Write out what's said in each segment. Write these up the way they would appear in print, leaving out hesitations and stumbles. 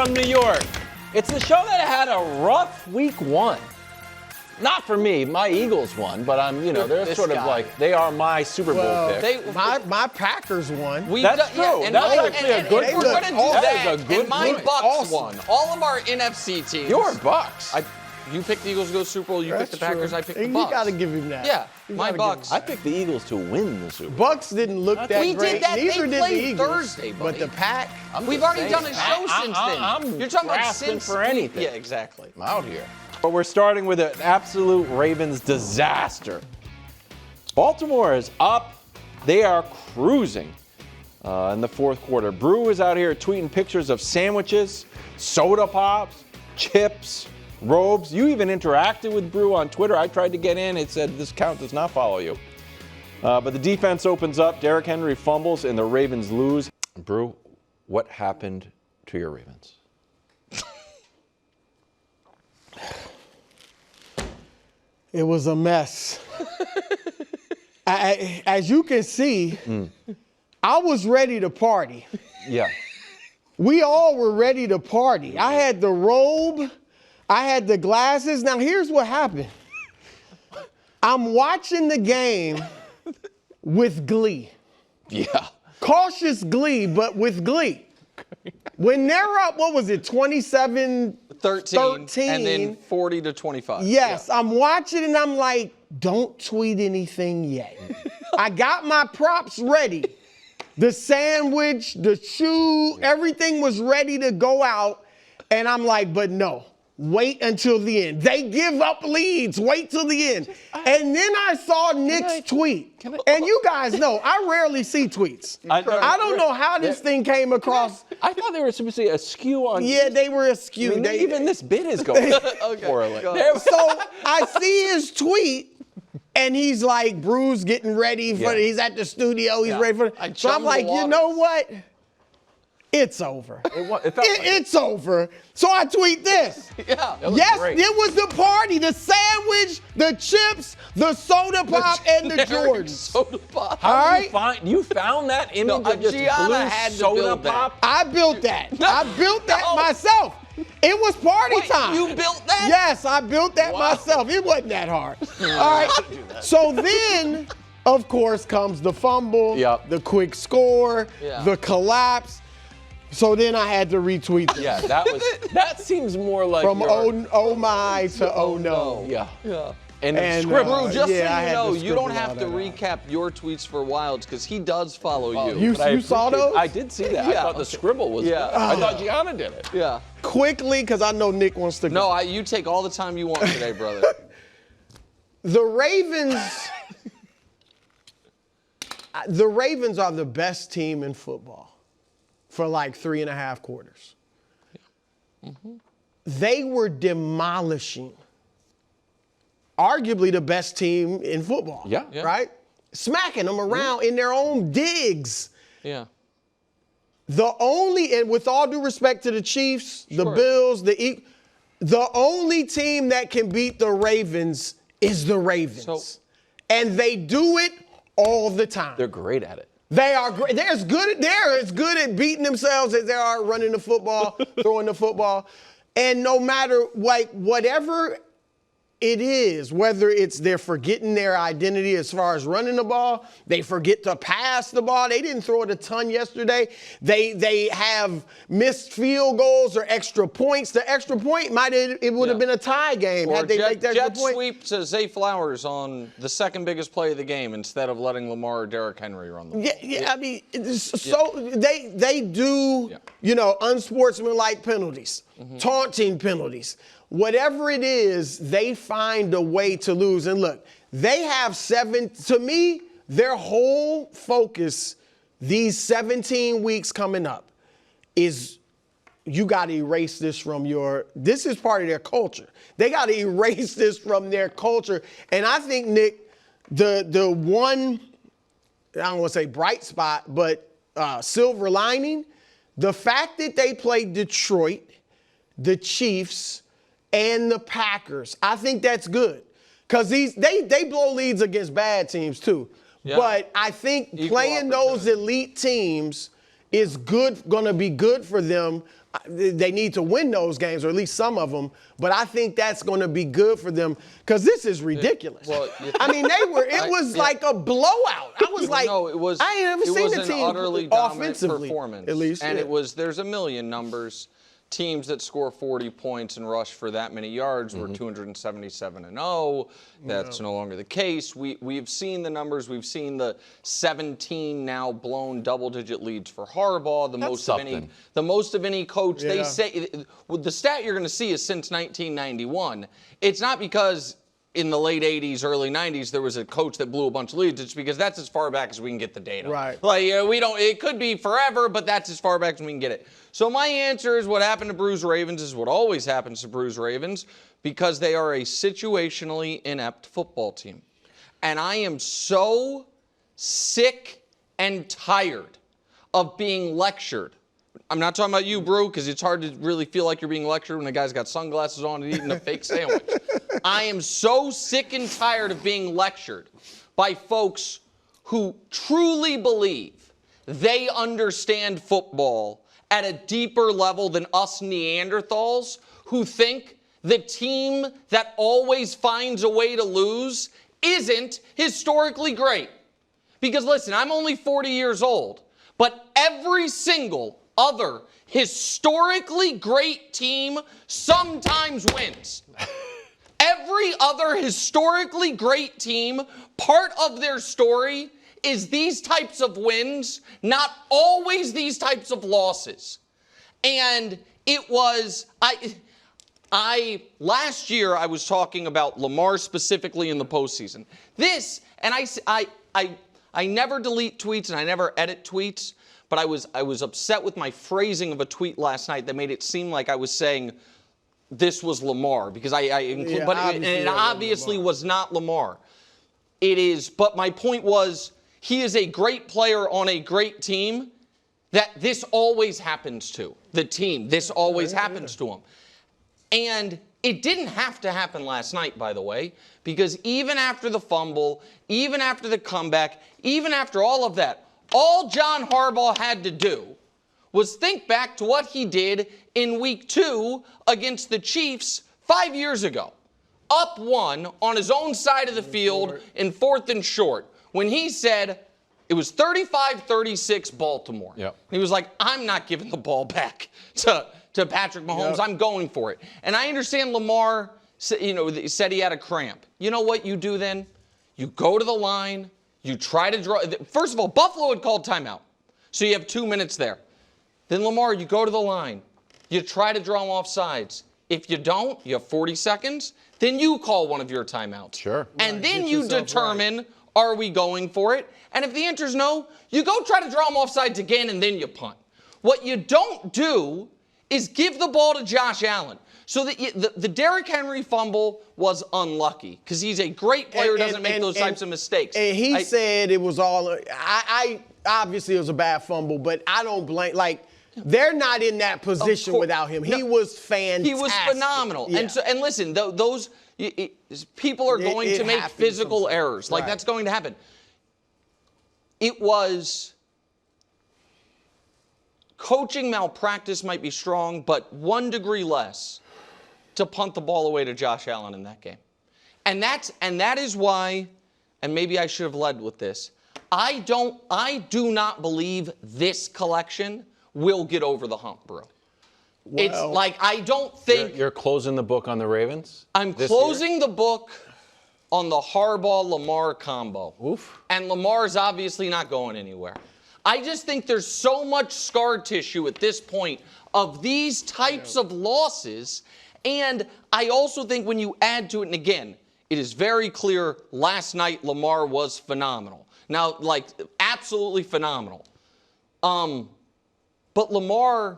from New York. It's the show that had a rough week one. Not for me. My Eagles won, but they're sort of like, they are my Super Bowl pick. My Packers won. That's true. Yeah, That's actually a good we're going to do that. and my Bucks awesome. won. All of our NFC teams. Your Bucks. You picked the Eagles to go Super Bowl. You picked the Packers. True. I picked the Bucks. You got to give him that. Yeah, my Bucks. I picked the Eagles to win the Super Bowl. Bucks didn't look that We great. did that. Neither They did played the Eagles. Thursday, buddy. But the Pack. We've already done a show since then. I'm You're talking about grasping since for anything. Yeah, exactly. I'm out here. But we're starting with an absolute Ravens disaster. Baltimore is up. They are cruising in the fourth quarter. Brew is out here tweeting pictures of sandwiches, soda pops, chips, robes. You even interacted with Brew on Twitter. I tried to get in. It said this account does not follow you. But the defense opens up. Derrick Henry fumbles, and the Ravens lose. Brew, what happened to your Ravens? It was a mess. As you can see, I was ready to party. Yeah. We all were ready to party. I had the robe. I had the glasses. Now, here's what happened. I'm watching the game with glee. Yeah. Cautious glee, but with glee. When they're up, what was it, 27-13? 13, and then 40-25. Yes, I'm watching and I'm like, don't tweet anything yet. I got my props ready. The sandwich, the shoe, everything was ready to go out. And I'm like, but no, wait until the end. They give up leads, wait till the end. And then I saw Nick's tweet. And you guys know, I rarely see tweets. I don't know how this thing came across. I thought they were supposed to be askew on. Yeah, they were askew. I mean, even this bit is going poorly. So I see his tweet. And he's like, Brew's getting ready for it. He's at the studio. He's ready for it. So I'm like, you know what? It's over. It's over. So I tweet this. Yes, great. it was the party. The sandwich, the chips, the soda pop, and the Jordans. Soda pop. All right? You found that image of just Gianna blue had to soda build that. pop? I built that. I built that myself. It was party time. You built that? Yes, I built that myself. It wasn't that hard. All right. So then, of course, comes the fumble, the quick score, the collapse. So then I had to retweet this. Yeah, that seems more like From oh my to oh no. Yeah. And scribble. Brew, just I so had you scribble don't have all to that recap your tweets for Wilds because he does follow you. You saw those? I did see that. I thought the scribble was. Yeah. I thought Gianna did it. Yeah. Quickly, because I know Nick wants to go. No, you take all the time you want today, brother. The Ravens are the best team in football for like 3.5 quarters. They were demolishing arguably the best team in football. Yeah. Right? Smacking them around in their own digs. Yeah. And with all due respect to the Chiefs, the Bills, the only team that can beat the Ravens is the Ravens. And they do it all the time. They're great at it. They are great. They're as good at beating themselves as they are running the football, throwing the football. And no matter whatever it is, whether it's they're forgetting their identity as far as running the ball, they forget to pass the ball. They didn't throw it a ton yesterday. They have missed field goals or extra points. The extra point would have been a tie game had they made that extra point. Sweep to Zay Flowers on the second biggest play of the game instead of letting Lamar or Derrick Henry run the ball. Yeah. I mean, they do, unsportsmanlike penalties, taunting penalties. Whatever it is, they find a way to lose. And look, they have to me, their whole focus these 17 weeks coming up is you got to erase this from this is part of their culture. They got to erase this from their culture. And I think, Nick, the one, I don't want to say bright spot, but silver lining, the fact that they played Detroit, the Chiefs, and the Packers. I think that's good because they blow leads against bad teams too. Yeah. But I think playing those elite teams is going to be good for them. They need to win those games, or at least some of them. But I think that's going to be good for them because this is ridiculous. Well, I mean, it was like a blowout. I was like, no, it was. I ain't ever seen the team utterly dominant offensively, performance, at least. And there's a million numbers. Teams that score 40 points and rush for that many yards were 277-0. That's no longer the case. We've seen the numbers. We've seen the 17 now blown double-digit leads for Harbaugh. The most of any coach. Yeah. They say the stat you're going to see is since 1991. It's not because in the late 80s, early 90s, there was a coach that blew a bunch of leads. It's because that's as far back as we can get the data. Right. Like, we don't, it could be forever, but that's as far back as we can get it. So my answer is what happened to Bruce Ravens is what always happens to Bruce Ravens because they are a situationally inept football team. And I am so sick and tired of being lectured. I'm not talking about you, Brew, because it's hard to really feel like you're being lectured when the guy's got sunglasses on and eating a fake sandwich. I am so sick and tired of being lectured by folks who truly believe they understand football at a deeper level than us Neanderthals, who think the team that always finds a way to lose isn't historically great. Because listen, I'm only 40 years old, but every single other historically great team sometimes wins. Every other historically great team, part of their story is these types of wins, not always these types of losses. And it was, last year I was talking about Lamar specifically in the postseason. This, and I never delete tweets and I never edit tweets, but I was upset with my phrasing of a tweet last night that made it seem like I was saying this was Lamar because it obviously was not Lamar. It is, but my point was he is a great player on a great team that this always happens to. The team, this always happens to him. And it didn't have to happen last night, by the way, because even after the fumble, even after the comeback, even after all of that, all John Harbaugh had to do was think back to what he did in week 2 against the Chiefs 5 years ago. Up 1 on his own side of the field in 4th and short when he said it was 35-36 Baltimore. Yep. He was like, I'm not giving the ball back to Patrick Mahomes. Yep. I'm going for it. And I understand Lamar said he had a cramp. You know what you do then? You go to the line. You try to draw. First of all, Buffalo had called timeout. So you have 2 minutes there. Then Lamar, you go to the line. You try to draw him off sides. If you don't, you have 40 seconds. Then you call one of your timeouts. Sure. And then you determine, are we going for it? And if the answer is no, you go try to draw him off sides again, and then you punt. What you don't do is give the ball to Josh Allen. So the Derrick Henry fumble was unlucky because he's a great player who doesn't make those types of mistakes. And he said it was all obviously it was a bad fumble, but I don't blame, they're not in that position without him. He was fantastic. He was phenomenal. Yeah. And listen, those people are going to make physical errors. Like, that's going to happen. It was coaching malpractice might be strong, but 1 degree less to punt the ball away to Josh Allen in that game. And that is why, and maybe I should have led with this, I do not believe this collection will get over the hump, bro. Well, it's like, I don't think... You're closing the book on the Ravens? I'm closing the book on the Harbaugh-Lamar combo. Oof. And Lamar's obviously not going anywhere. I just think there's so much scar tissue at this point of these types of losses. And I also think when you add to it, and again, it is very clear last night Lamar was phenomenal. Now, absolutely phenomenal. But Lamar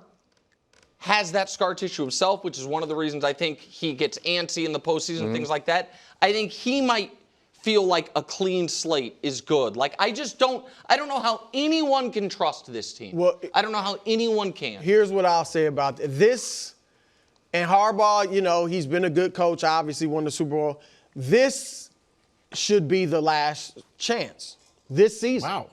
has that scar tissue himself, which is one of the reasons I think he gets antsy in the postseason and things like that. I think he might feel like a clean slate is good. I don't know how anyone can trust this team. Well, I don't know how anyone can. Here's what I'll say about this. And Harbaugh, he's been a good coach, obviously won the Super Bowl. This should be the last chance this season. Wow.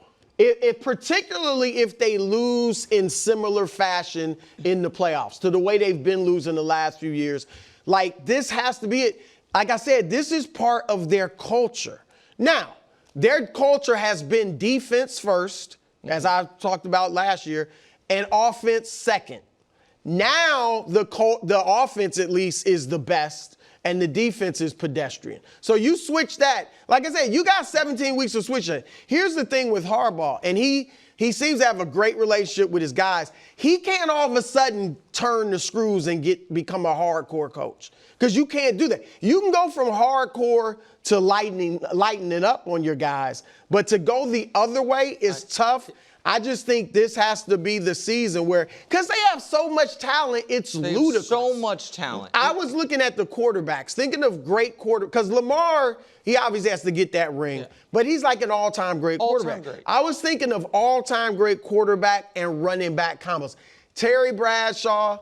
Particularly if they lose in similar fashion in the playoffs to the way they've been losing the last few years. Like, this has to be it. Like I said, this is part of their culture. Now, their culture has been defense first, as I talked about last year, and offense second. Now, the offense, at least, is the best, and the defense is pedestrian. So you switch that. Like I said, you got 17 weeks to switch it. Here's the thing with Harbaugh, and he seems to have a great relationship with his guys. He can't all of a sudden turn the screws and become a hardcore coach, because you can't do that. You can go from hardcore to lightening it up on your guys, but to go the other way is tough. I just think this has to be the season where, because they have so much talent, it's ludicrous. So much talent. I was looking at the quarterbacks, thinking of great because Lamar, he obviously has to get that ring, but he's like an all-time great quarterback. Great. I was thinking of all-time great quarterback and running back combos. Terry Bradshaw,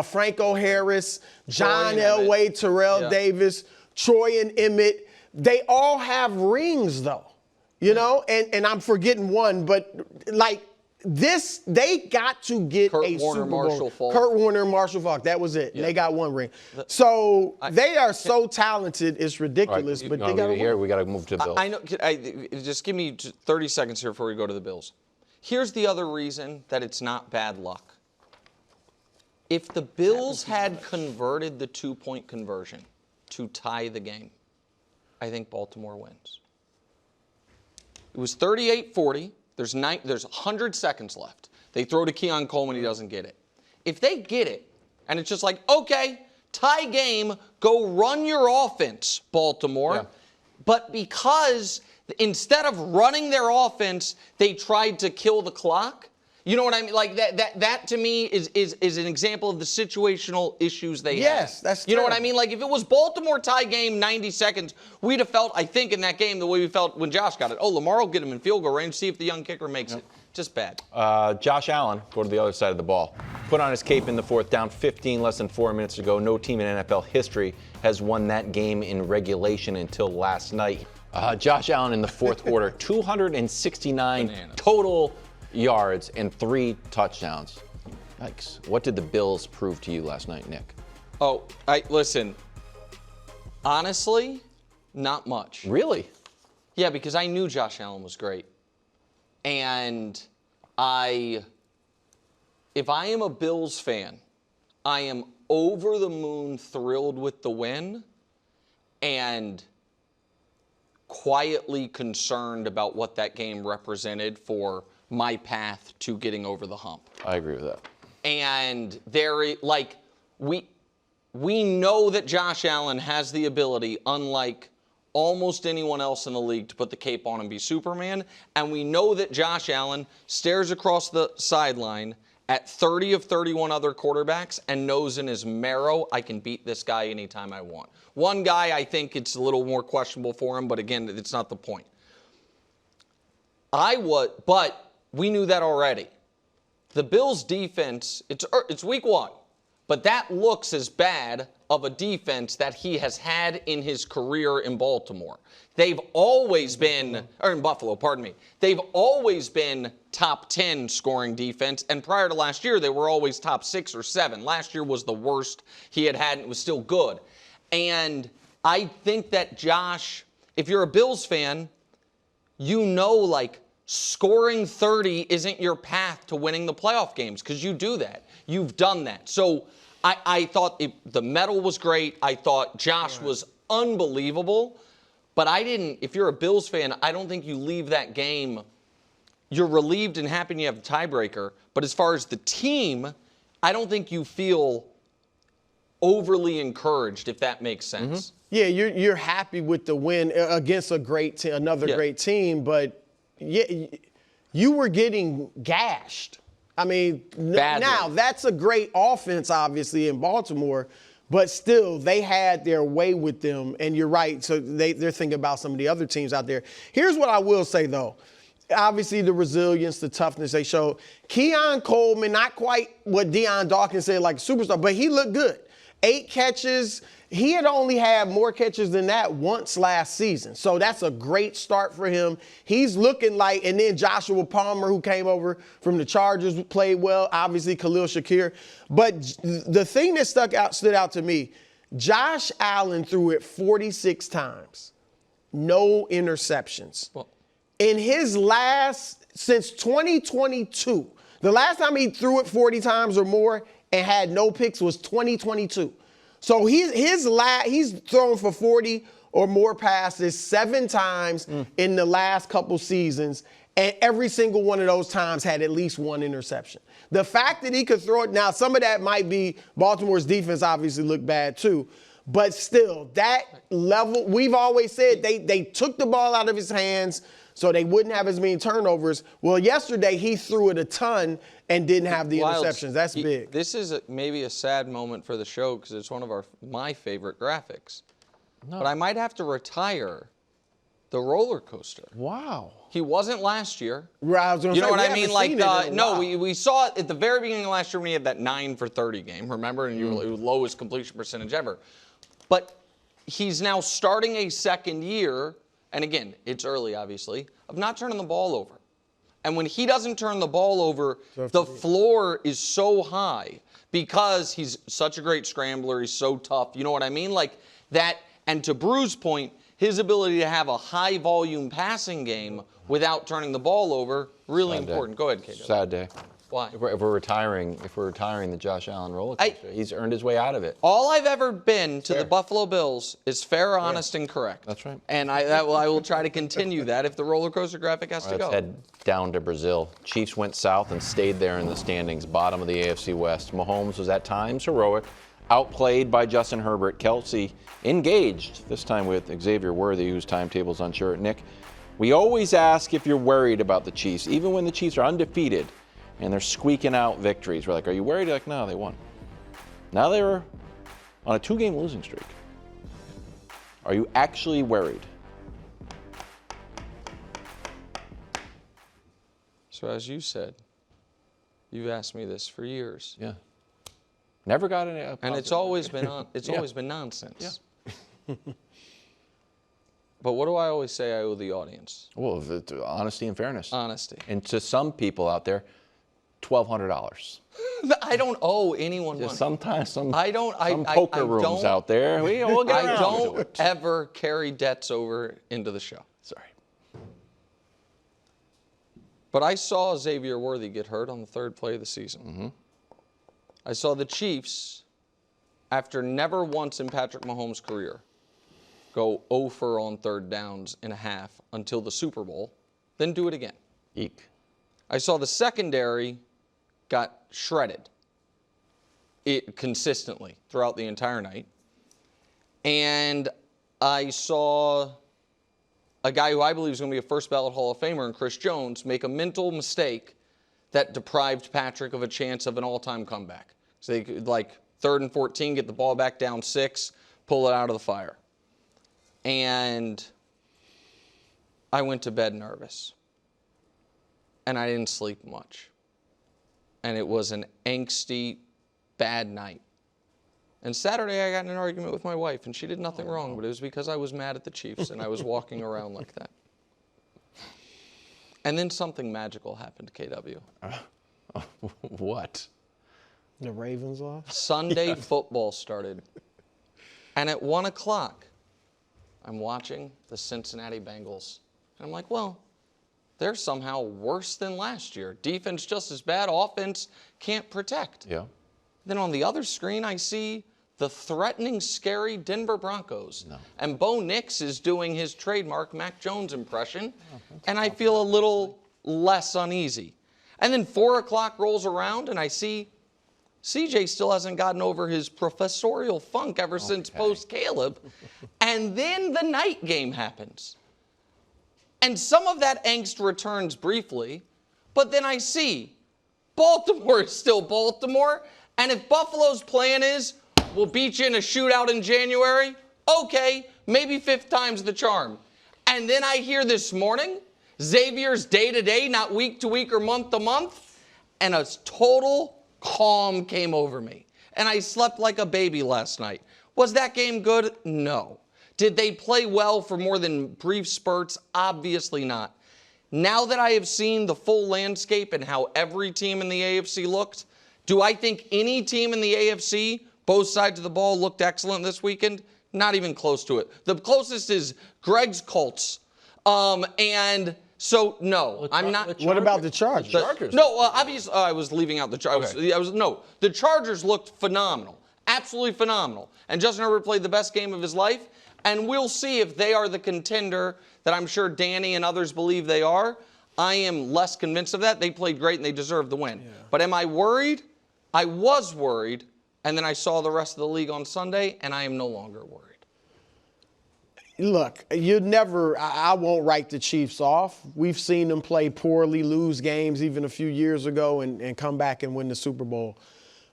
Franco Harris, John Elway, Terrell Davis, Troy and Emmett. They all have rings, though. You know, and I'm forgetting one, but like this, they got to get Kurt a Warner, Super Bowl. Marshall Faulk. Kurt Warner, Marshall Falk, that was it. Yeah. They got one ring. So they are so talented, it's ridiculous. Right, but they got here. We got to move to the Bills. I know. Just give me 30 seconds here before we go to the Bills. Here's the other reason that it's not bad luck. If the Bills had converted the 2-point conversion to tie the game, I think Baltimore wins. It was 38-40. There's 100 seconds left. They throw to Keon Coleman. He doesn't get it. If they get it, and it's just like, okay, tie game, go run your offense, Baltimore. Yeah. But because instead of running their offense, they tried to kill the clock. You know what I mean? Like that to me is an example of the situational issues they have. Yes, that's You know what I terrible. mean? Like if it was Baltimore tie game, 90 seconds, we'd have felt, I think, in that game the way we felt when Josh got it. Oh, Lamar will get him in field goal range, see if the young kicker makes it. Just bad. Josh Allen, go to the other side of the ball. Put on his cape in the fourth, down 15, less than 4 minutes to go. No team in NFL history has won that game in regulation until last night. Josh Allen in the fourth quarter, 269 total yards and 3 touchdowns. Yikes. What did the Bills prove to you last night, Nick? Oh, listen. Honestly, not much. Really? Yeah, because I knew Josh Allen was great. And if I am a Bills fan, I am over the moon thrilled with the win and quietly concerned about what that game represented for my path to getting over the hump. I agree with that. And we know that Josh Allen has the ability, unlike almost anyone else in the league, to put the cape on and be Superman. And we know that Josh Allen stares across the sideline at 30 of 31 other quarterbacks and knows in his marrow, I can beat this guy anytime I want. One guy, I think it's a little more questionable for him, but again, it's not the point. But we knew that already. The Bills' defense, it's week 1, but that looks as bad of a defense that he has had in his career in Baltimore. They've always been, or in Buffalo, pardon me. They've always been top 10 scoring defense, and prior to last year, they were always top 6 or 7. Last year was the worst he had, and it was still good. And I think that Josh, if you're a Bills fan, you know, like, scoring 30 isn't your path to winning the playoff games, because you do that. You've done that. So I thought the medal was great. I thought Josh was unbelievable. But if you're a Bills fan, I don't think you leave that game. You're relieved and happy you have a tiebreaker. But as far as the team, I don't think you feel overly encouraged, if that makes sense. Mm-hmm. Yeah, you're happy with the win against a great team, another great team, but you were getting gashed. I mean, now that's a great offense, obviously, in Baltimore, but still they had their way with them. And you're right. So they're thinking about some of the other teams out there. Here's what I will say, though. Obviously, the resilience, the toughness they showed. Keon Coleman, not quite what Deion Dawkins said, like a superstar, but he looked good. 8 catches. He had only had more catches than that once last season. So that's a great start for him. He's looking like, and then Joshua Palmer, who came over from the Chargers, played well. Obviously, Khalil Shakir. But the thing that stood out to me, Josh Allen threw it 46 times. No interceptions. Well, In his since 2022, the last time he threw it 40 times or more and had no picks was 2022. So he's thrown for 40 or more passes 7 times in the last couple seasons, and every single one of those times had at least 1 interception. The fact that he could throw it, now some of that might be Baltimore's defense obviously looked bad too, but still, that level, we've always said they took the ball out of his hands so they wouldn't have as many turnovers. Well, yesterday he threw it a ton and didn't have the interceptions. That's big. This is maybe a sad moment for the show because it's one of my favorite graphics. No. But I might have to retire the roller coaster. Wow. He wasn't last year. Right, I was gonna you know say, what we I mean? haven't Like, seen it no, we saw it at the very beginning of last year when he had that 9 for 30 game, remember? And it was lowest completion percentage ever. But he's now starting a second year, and again, it's early, obviously, of not turning the ball over. And when he doesn't turn the ball over, the floor is so high because he's such a great scrambler. He's so tough. You know what I mean? Like that. And to Brew's point, his ability to have a high volume passing game without turning the ball over, really important. Go ahead, KW. Sad day. Why? If we're retiring the Josh Allen roller coaster, he's earned his way out of it. All I've ever been to the Buffalo Bills is fair, honest, and correct. That's right. And I will try to continue that if the roller coaster graphic has to go. Let's head down to Brazil. Chiefs went south and stayed there in the standings, bottom of the AFC West. Mahomes was at times heroic, outplayed by Justin Herbert. Kelsey engaged, this time with Xavier Worthy, whose timetable's unsure. Nick, we always ask if you're worried about the Chiefs, even when the Chiefs are undefeated and they're squeaking out victories. We're like, are you worried? You're like, no, they won. Now they're on a 2-game losing streak. Are you actually worried? So as you said, you've asked me this for years. Yeah. Never got any. And it's always been always been nonsense. Yeah. But what do I always say I owe the audience? Well, honesty and fairness. Honesty. And to some people out there, $1,200. I don't owe anyone money. Sometimes some I poker rooms out there. We'll get I around to don't it. ever carry debts over into the show. Sorry. But I saw Xavier Worthy get hurt on the 3rd play of the season. Mm-hmm. I saw the Chiefs, after never once in Patrick Mahomes' career, go 0 for on 3rd downs in a half until the Super Bowl, then do it again. Eek. I saw the secondary got shredded consistently throughout the entire night. And I saw a guy who I believe is going to be a first ballot Hall of Famer in Chris Jones make a mental mistake that deprived Patrick of a chance of an all-time comeback. So they could, like, 3rd and 14, get the ball back down 6, pull it out of the fire. And I went to bed nervous. And I didn't sleep much. And it was an angsty, bad night. And Saturday I got in an argument with my wife, and she did nothing wrong, but it was because I was mad at the Chiefs and I was walking around like that. And then something magical happened, KW. What? The Ravens lost? Sunday football started. And at 1 o'clock, I'm watching the Cincinnati Bengals. And I'm like, well, they're somehow worse than last year. Defense just as bad. Offense can't protect. Yeah. Then on the other screen, I see the threatening, scary Denver Broncos. No. And Bo Nix is doing his trademark Mac Jones impression. And I feel a little less uneasy. And then 4 o'clock rolls around, and I see CJ still hasn't gotten over his professorial funk ever since post-Caleb. And then the night game happens. And some of that angst returns briefly, but then I see Baltimore is still Baltimore, and if Buffalo's plan is, we'll beat you in a shootout in January, okay, maybe 5th time's the charm. And then I hear this morning, Xavier's day-to-day, not week-to-week or month-to-month, and a total calm came over me. and I slept like a baby last night. Was that game good? No. Did they play well for more than brief spurts? Obviously not. Now that I have seen the full landscape and how every team in the AFC looked, do I think any team in the AFC, both sides of the ball, looked excellent this weekend? Not even close to it. The closest is Greg's Colts. And so, no, I'm not. What about the Chargers? No, obviously, I was leaving out the Chargers. No, the Chargers looked phenomenal. Absolutely phenomenal. And Justin Herbert played the best game of his life. And we'll see if they are the contender that I'm sure Danny and others believe they are. I am less convinced of that. They played great and they deserved the win. Yeah. But am I worried? I was worried. And then I saw the rest of the league on Sunday, and I am no longer worried. Look, I won't write the Chiefs off. We've seen them play poorly, lose games even a few years ago, and come back and win the Super Bowl.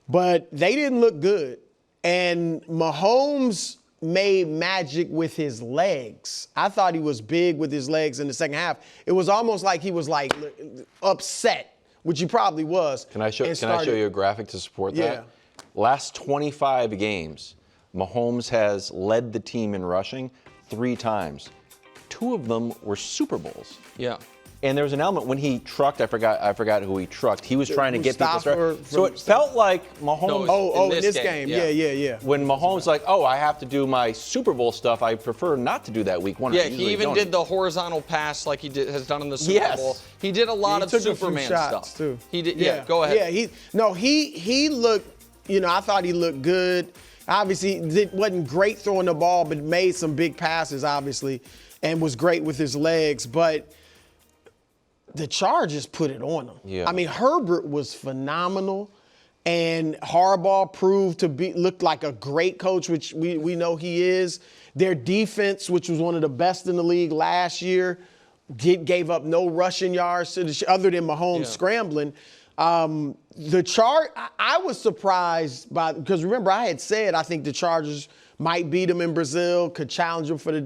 But they didn't look good. And Mahomes made magic with his legs. I thought he was big with his legs in the second half. It was almost like he was like upset, which he probably was. Can I show you a graphic to support that? Yeah. Last 25 games, Mahomes has led the team in rushing 3 times. 2 of them were Super Bowls. Yeah. And there was an element when he trucked. I forgot who he trucked. He was trying to get people started. So it Mustafa. felt like Mahomes. In this game. Yeah. When Mahomes like, I have to do my Super Bowl stuff. I prefer not to do that week 1. Yeah, he even did the horizontal pass like he has done in the Super Bowl. He did a lot of Superman stuff too. He did. Yeah, go ahead. Yeah, he looked. I thought he looked good. Obviously, wasn't great throwing the ball, but made some big passes, obviously, and was great with his legs. But the Chargers put it on him. Yeah. I mean, Herbert was phenomenal, and Harbaugh proved to look like a great coach, which we know he is. Their defense, which was one of the best in the league last year, gave up no rushing yards to other than Mahomes scrambling. I was surprised because remember I had said I think the Chargers might beat them in Brazil, could challenge them for the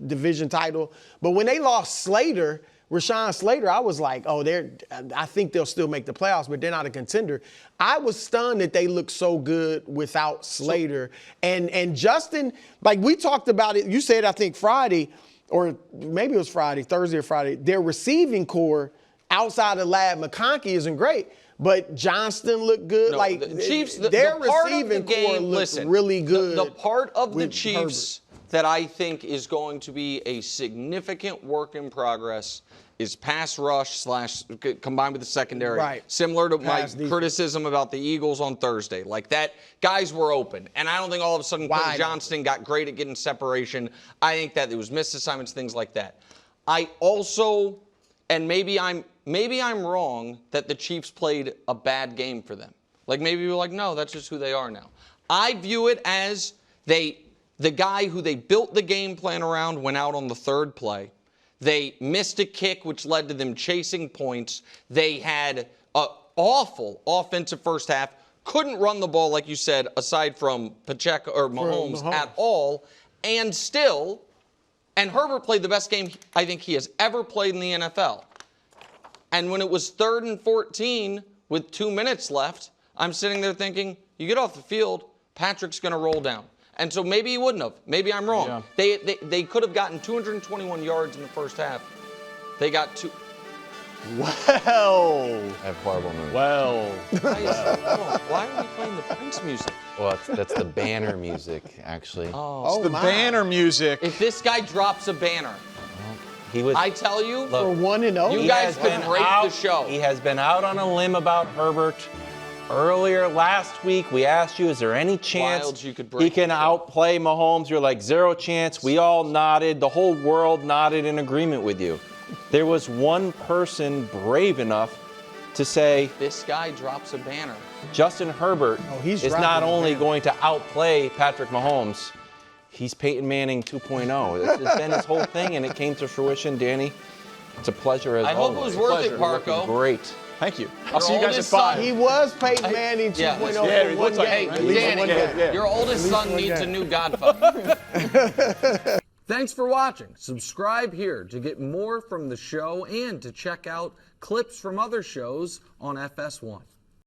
division title. But when they lost Rashawn Slater, I was like, I think they'll still make the playoffs, but they're not a contender. I was stunned that they looked so good without Slater. And Justin, like we talked about it, you said I think Friday, or maybe it was Thursday or Friday, their receiving core outside of Lad McConkey isn't great. But Johnston looked good. No, like the Chiefs, their the part receiving of the game, core looked listen, really good. The part of the with Chiefs that I think is going to be a significant work in progress is pass rush / combined with the secondary. Right. Similar to my Pass defense. criticism about the Eagles on Thursday. Like that, guys were open. And I don't think all of a sudden Quentin Johnston got great at getting separation. I think that it was missed assignments, things like that. I also, and maybe I'm wrong that the Chiefs played a bad game for them. Like maybe we're like, no, that's just who they are now. I view it as the guy who they built the game plan around went out on the 3rd play. They missed a kick, which led to them chasing points. They had an awful offensive first half. Couldn't run the ball, like you said, aside from Pacheco or Mahomes at all. And Herbert played the best game I think he has ever played in the NFL. And when it was 3rd and 14 with 2 minutes left, I'm sitting there thinking, you get off the field, Patrick's going to roll down. And so maybe he wouldn't have. Maybe I'm wrong. Yeah. They could have gotten 221 yards in the first half. They got 2. Well. I have horrible news. Well. Why are we playing the Prince music? Well, that's the banner music, actually. It's the banner music. If this guy drops a banner, I tell you, for 1-0, you guys could break the show. He has been out on a limb about Herbert. Earlier last week, we asked you, is there any chance he can outplay Mahomes? You're like, 0 chance. We all nodded. The whole world nodded in agreement with you. There was one person brave enough to say, this guy drops a banner. Justin Herbert is not only going to outplay Patrick Mahomes, he's Peyton Manning 2.0. This has been his whole thing, and it came to fruition. Danny, it's a pleasure as always. I hope it was worth it, Parco. Great. Thank you. I'll see you guys at 5. He was Peyton Manning 2.0 for one game. Hey, Danny, your oldest son needs a new godfather. Thanks for watching. Subscribe here to get more from the show and to check out clips from other shows on FS1.